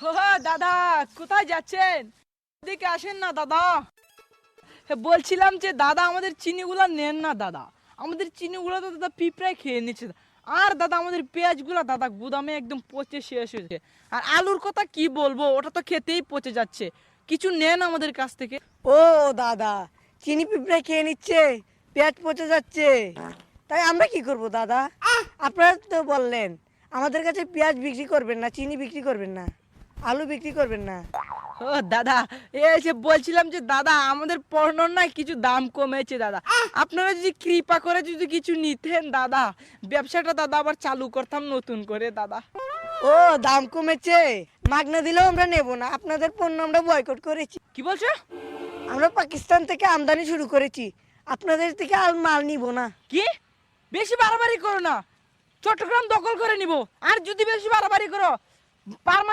দাদা কোথায় যাচ্ছেন? এদিকে আসেন না দাদা। বলছিলাম যে দাদা আমাদের চিনিগুলো নেন না দাদা, আমাদের চিনিগুলো তো দাদা পিঁপড়ায় খেয়ে নিচ্ছে। আর দাদা আমাদের পেঁয়াজগুলো দাদা গুদামে একদম পচে শেষ হয়েছে। আর আলুর কথা কি বলবো, ওটা তো খেতেই পচে যাচ্ছে। কিছু নেন আমাদের কাছ থেকে। ও দাদা, চিনি পিঁপড়ে খেয়ে নিচ্ছে, পেট পচে যাচ্ছে, তাই আমরা কি করব দাদা? আপনারা তো বললেন আমাদের কাছে পেঁয়াজ বিক্রি করবেন না, চিনি বিক্রি করবেন না, আলু বিক্রি করবেন না। দাদা এই যে বলছিলাম যে দাদা আমাদের পণ্যর না কিছু দাম কমেছে দাদা, আপনারা যদি কৃপা করে যদি কিছু নিতেন দাদা, ব্যবসাটা দাদা আবার চালু করতাম নতুন করে দাদা। ও দাম কমেছে, মাগনা দিলেও আমরা নেব না, আপনাদের পণ্য আমরা বয়কট করেছি। কি বলছো? আমরা পাকিস্তান থেকে আমদানি শুরু করেছি, আপনাদের থেকে আর মাল নিব না। কি বেশি বাড়াবাড়ি করো না, চট্টগ্রাম দখল করে নিব। আর যদি বেশি বাড়াবাড়ি করো পার্মানেন্ট